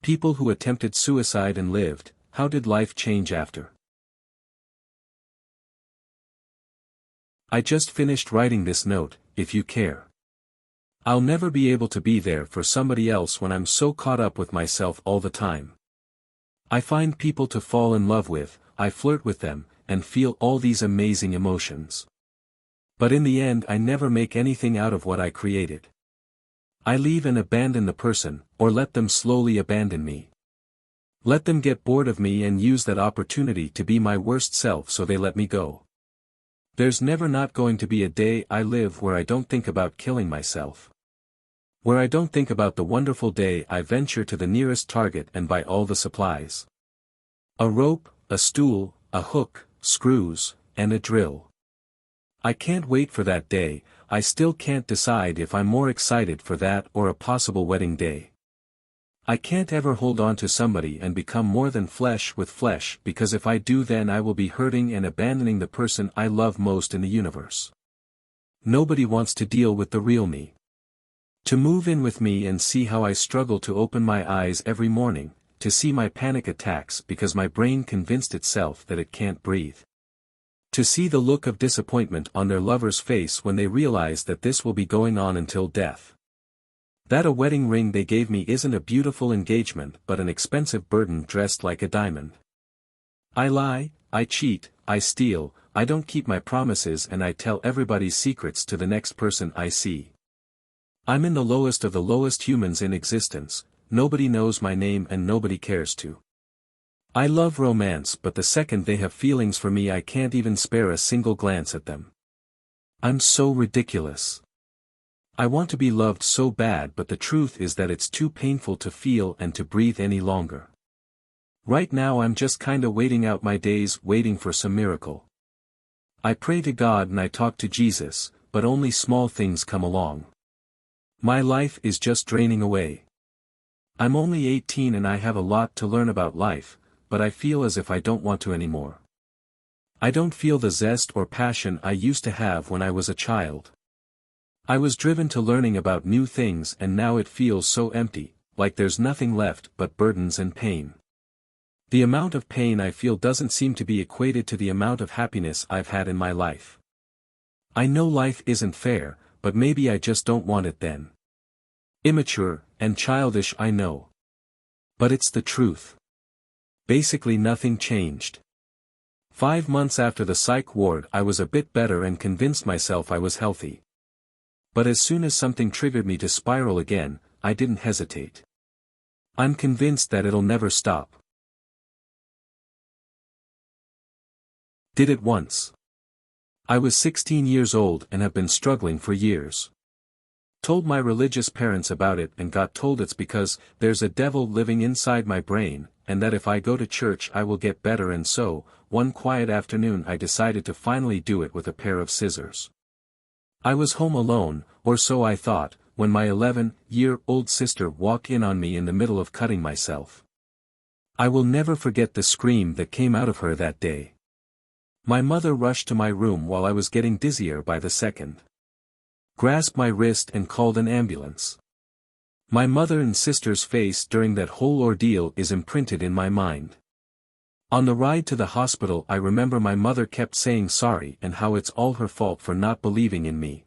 People who attempted suicide and lived, how did life change after? I just finished writing this note, if you care. I'll never be able to be there for somebody else when I'm so caught up with myself all the time. I find people to fall in love with, I flirt with them, and feel all these amazing emotions. But in the end I never make anything out of what I created. I leave and abandon the person, or let them slowly abandon me. Let them get bored of me and use that opportunity to be my worst self so they let me go. There's never not going to be a day I live where I don't think about killing myself. Where I don't think about the wonderful day I venture to the nearest target and buy all the supplies. A rope, a stool, a hook, screws, and a drill. I can't wait for that day. I still can't decide if I'm more excited for that or a possible wedding day. I can't ever hold on to somebody and become more than flesh with flesh, because if I do then I will be hurting and abandoning the person I love most in the universe. Nobody wants to deal with the real me. To move in with me and see how I struggle to open my eyes every morning, to see my panic attacks because my brain convinced itself that it can't breathe. To see the look of disappointment on their lover's face when they realize that this will be going on until death. That a wedding ring they gave me isn't a beautiful engagement but an expensive burden dressed like a diamond. I lie, I cheat, I steal, I don't keep my promises, and I tell everybody's secrets to the next person I see. I'm in the lowest of the lowest humans in existence, nobody knows my name and nobody cares to. I love romance, but the second they have feelings for me I can't even spare a single glance at them. I'm so ridiculous. I want to be loved so bad, but the truth is that it's too painful to feel and to breathe any longer. Right now I'm just kinda waiting out my days, waiting for some miracle. I pray to God and I talk to Jesus, but only small things come along. My life is just draining away. I'm only 18 and I have a lot to learn about life, but I feel as if I don't want to anymore. I don't feel the zest or passion I used to have when I was a child. I was driven to learning about new things and now it feels so empty, like there's nothing left but burdens and pain. The amount of pain I feel doesn't seem to be equated to the amount of happiness I've had in my life. I know life isn't fair, but maybe I just don't want it then. Immature and childish, I know. But it's the truth. Basically nothing changed. 5 months after the psych ward I was a bit better and convinced myself I was healthy. But as soon as something triggered me to spiral again, I didn't hesitate. I'm convinced that it'll never stop. Did it once. I was 16 years old and have been struggling for years. Told my religious parents about it and got told it's because there's a devil living inside my brain, and that if I go to church I will get better, and so, one quiet afternoon I decided to finally do it with a pair of scissors. I was home alone, or so I thought, when my 11-year-old sister walked in on me in the middle of cutting myself. I will never forget the scream that came out of her that day. My mother rushed to my room while I was getting dizzier by the second. Grasped my wrist and called an ambulance. My mother and sister's face during that whole ordeal is imprinted in my mind. On the ride to the hospital I remember my mother kept saying sorry and how it's all her fault for not believing in me.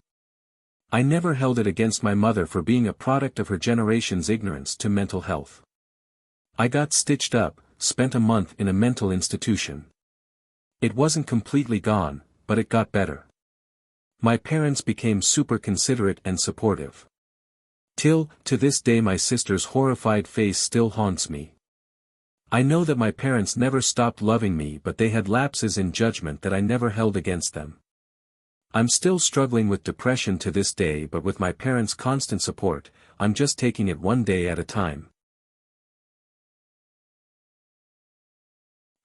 I never held it against my mother for being a product of her generation's ignorance to mental health. I got stitched up, spent a month in a mental institution. It wasn't completely gone, but it got better. My parents became super considerate and supportive. Till, to this day my sister's horrified face still haunts me. I know that my parents never stopped loving me, but they had lapses in judgment that I never held against them. I'm still struggling with depression to this day, but with my parents' constant support, I'm just taking it one day at a time.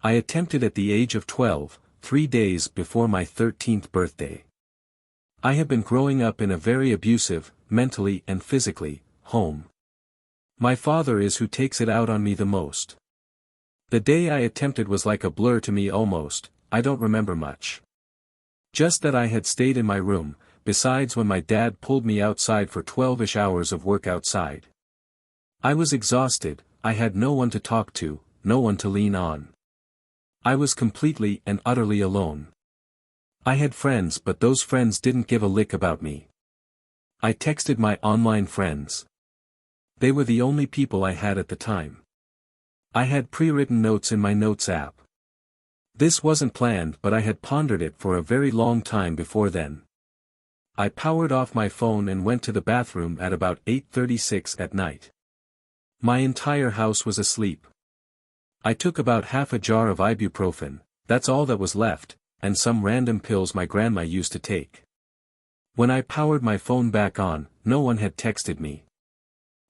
I attempted at the age of 12, 3 days before my 13th birthday. I have been growing up in a very abusive, mentally and physically, home. My father is who takes it out on me the most. The day I attempted was like a blur to me almost, I don't remember much. Just that I had stayed in my room, besides when my dad pulled me outside for 12-ish hours of work outside. I was exhausted, I had no one to talk to, no one to lean on. I was completely and utterly alone. I had friends, but those friends didn't give a lick about me. I texted my online friends. They were the only people I had at the time. I had pre-written notes in my notes app. This wasn't planned, but I had pondered it for a very long time before then. I powered off my phone and went to the bathroom at about 8:36 at night. My entire house was asleep. I took about half a jar of ibuprofen, that's all that was left, and some random pills my grandma used to take. When I powered my phone back on, no one had texted me.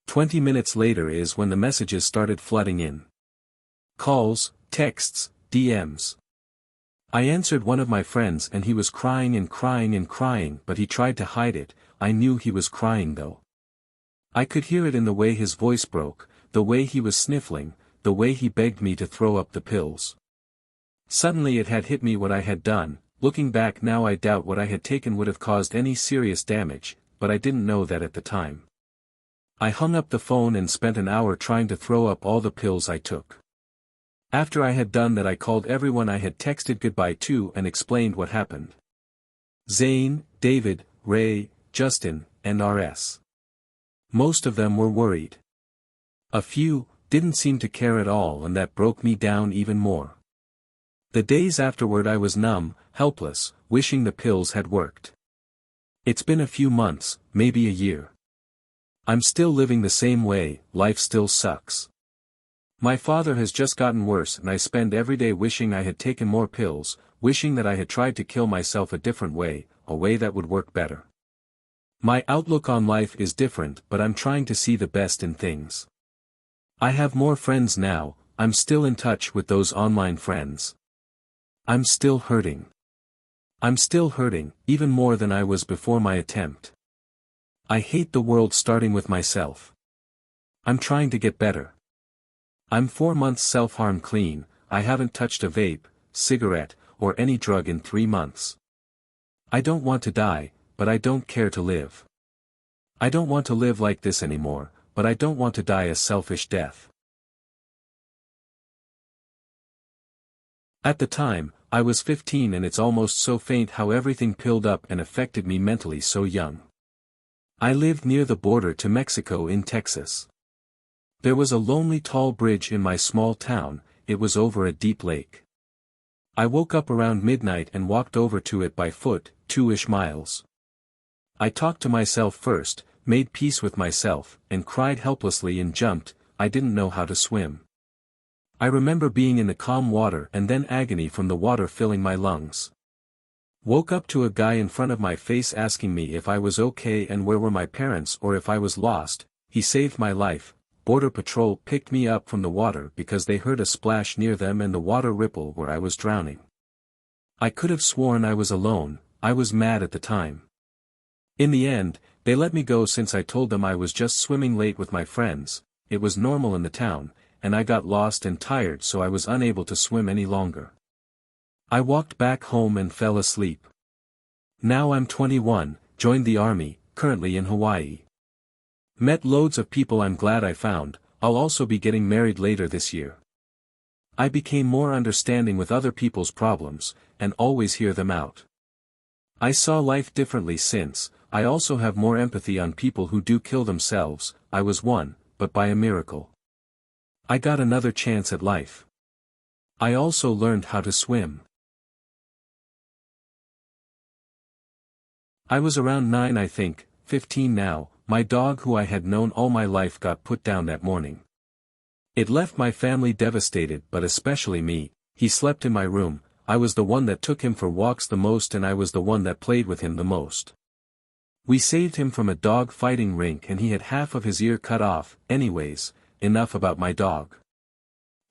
20 minutes later is when the messages started flooding in. Calls, texts, DMs. I answered one of my friends and he was crying and crying and crying, but he tried to hide it. I knew he was crying though. I could hear it in the way his voice broke, the way he was sniffling, the way he begged me to throw up the pills. Suddenly it had hit me what I had done. Looking back now, I doubt what I had taken would have caused any serious damage, but I didn't know that at the time. I hung up the phone and spent an hour trying to throw up all the pills I took. After I had done that, I called everyone I had texted goodbye to and explained what happened. Zane, David, Ray, Justin, and RS. Most of them were worried. A few didn't seem to care at all, and that broke me down even more. The days afterward I was numb, helpless, wishing the pills had worked. It's been a few months, maybe a year. I'm still living the same way, life still sucks. My father has just gotten worse and I spend every day wishing I had taken more pills, wishing that I had tried to kill myself a different way, a way that would work better. My outlook on life is different, but I'm trying to see the best in things. I have more friends now, I'm still in touch with those online friends. I'm still hurting. I'm still hurting, even more than I was before my attempt. I hate the world, starting with myself. I'm trying to get better. I'm 4 months self-harm clean. I haven't touched a vape, cigarette, or any drug in 3 months. I don't want to die, but I don't care to live. I don't want to live like this anymore, but I don't want to die a selfish death. At the time, I was 15, and it's almost so faint how everything piled up and affected me mentally so young. I lived near the border to Mexico in Texas. There was a lonely tall bridge in my small town. It was over a deep lake. I woke up around midnight and walked over to it by foot, 2-ish miles. I talked to myself first, made peace with myself, and cried helplessly and jumped. I didn't know how to swim. I remember being in the calm water and then agony from the water filling my lungs. Woke up to a guy in front of my face asking me if I was okay and where were my parents or if I was lost. He saved my life. Border Patrol picked me up from the water because they heard a splash near them and the water ripple where I was drowning. I could have sworn I was alone. I was mad at the time. In the end, they let me go since I told them I was just swimming late with my friends. It was normal in the town, and I got lost and tired, so I was unable to swim any longer. I walked back home and fell asleep. Now I'm 21, joined the army, currently in Hawaii. Met loads of people I'm glad I found. I'll also be getting married later this year. I became more understanding with other people's problems, and always hear them out. I saw life differently since. I also have more empathy on people who do kill themselves. I was one, but by a miracle. I got another chance at life. I also learned how to swim. I was around 9, I think, 15 now. My dog, who I had known all my life, got put down that morning. It left my family devastated, but especially me. He slept in my room. I was the one that took him for walks the most, and I was the one that played with him the most. We saved him from a dog fighting rink and he had half of his ear cut off. Anyways, enough about my dog.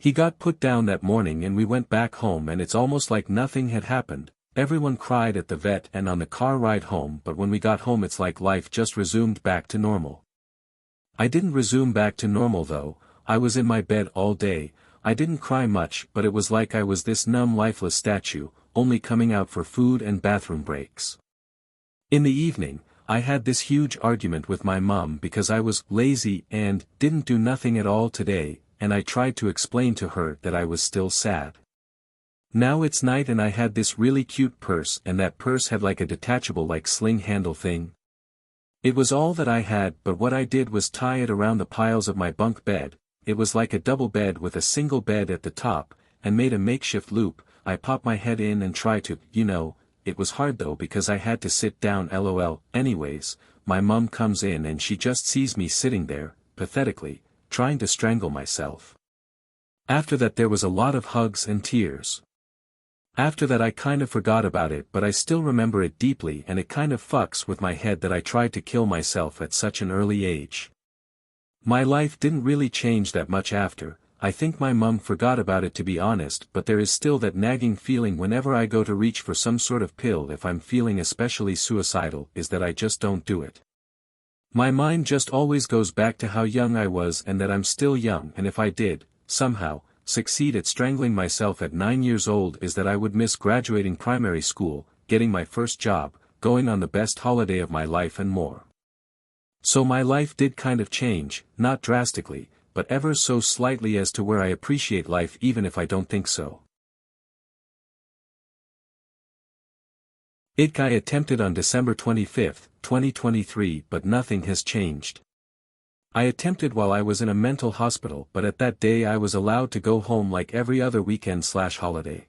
He got put down that morning and we went back home, and it's almost like nothing had happened. Everyone cried at the vet and on the car ride home, but when we got home it's like life just resumed back to normal. I didn't resume back to normal though. I was in my bed all day. I didn't cry much, but it was like I was this numb, lifeless statue, only coming out for food and bathroom breaks. In the evening, I had this huge argument with my mom because I was lazy and didn't do nothing at all today. and I tried to explain to her that I was still sad. Now it's night and I had this really cute purse, and that purse had like a detachable like sling handle thing. It was all that I had, but what I did was tie it around the piles of my bunk bed. It was like a double bed with a single bed at the top, and made a makeshift loop. I popped my head in and tried to, it was hard though because I had to sit down lol. Anyways, my mum comes in and she just sees me sitting there, pathetically, trying to strangle myself. After that there was a lot of hugs and tears. After that I kind of forgot about it, but I still remember it deeply, and it kind of fucks with my head that I tried to kill myself at such an early age. My life didn't really change that much after. I think my mum forgot about it, to be honest, but there is still that nagging feeling whenever I go to reach for some sort of pill if I'm feeling especially suicidal, is that I just don't do it. My mind just always goes back to how young I was and that I'm still young, and if I did, somehow, succeed at strangling myself at 9 years old, is that I would miss graduating primary school, getting my first job, going on the best holiday of my life and more. So my life did kind of change, not drastically, but ever so slightly, as to where I appreciate life even if I don't think so. I attempted on December 25, 2023, but nothing has changed. I attempted while I was in a mental hospital, but at that day I was allowed to go home like every other weekend/holiday.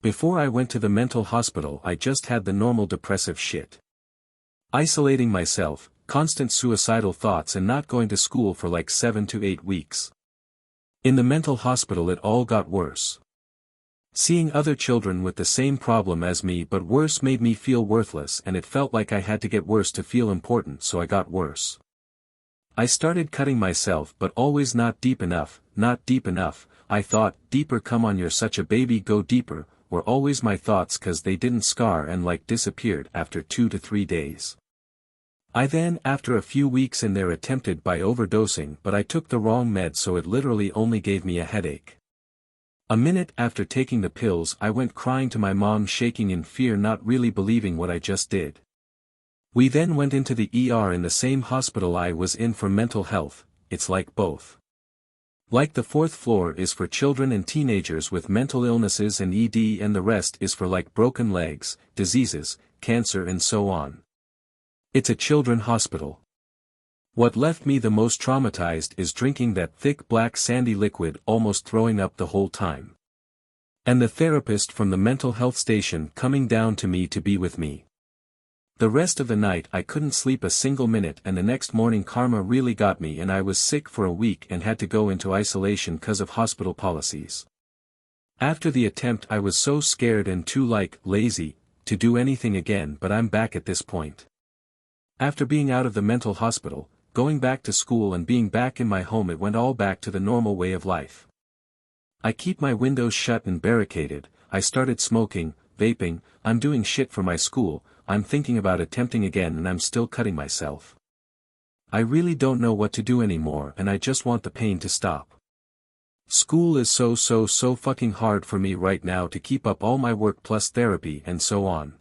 Before I went to the mental hospital I just had the normal depressive shit. Isolating myself, constant suicidal thoughts, and not going to school for like 7 to 8 weeks. In the mental hospital it all got worse. Seeing other children with the same problem as me but worse made me feel worthless, and it felt like I had to get worse to feel important, so I got worse. I started cutting myself, but always not deep enough, I thought, deeper, come on, you're such a baby, go deeper, were always my thoughts, cause they didn't scar and like disappeared after 2 to 3 days. I then, after a few weeks in there, attempted by overdosing, but I took the wrong med, so it literally only gave me a headache. A minute after taking the pills I went crying to my mom, shaking in fear, not really believing what I just did. We then went into the ER in the same hospital I was in for mental health. It's like both. Like the 4th floor is for children and teenagers with mental illnesses and ED, and the rest is for like broken legs, diseases, cancer and so on. It's a children's hospital. What left me the most traumatized is drinking that thick black sandy liquid, almost throwing up the whole time. And the therapist from the mental health station coming down to me to be with me. The rest of the night I couldn't sleep a single minute, and the next morning karma really got me and I was sick for a week and had to go into isolation cause of hospital policies. After the attempt I was so scared and too lazy to do anything again, but I'm back at this point. After being out of the mental hospital, going back to school and being back in my home, it went all back to the normal way of life. I keep my windows shut and barricaded, I started smoking, vaping, I'm doing shit for my school, I'm thinking about attempting again, and I'm still cutting myself. I really don't know what to do anymore, and I just want the pain to stop. School is so fucking hard for me right now to keep up all my work plus therapy and so on.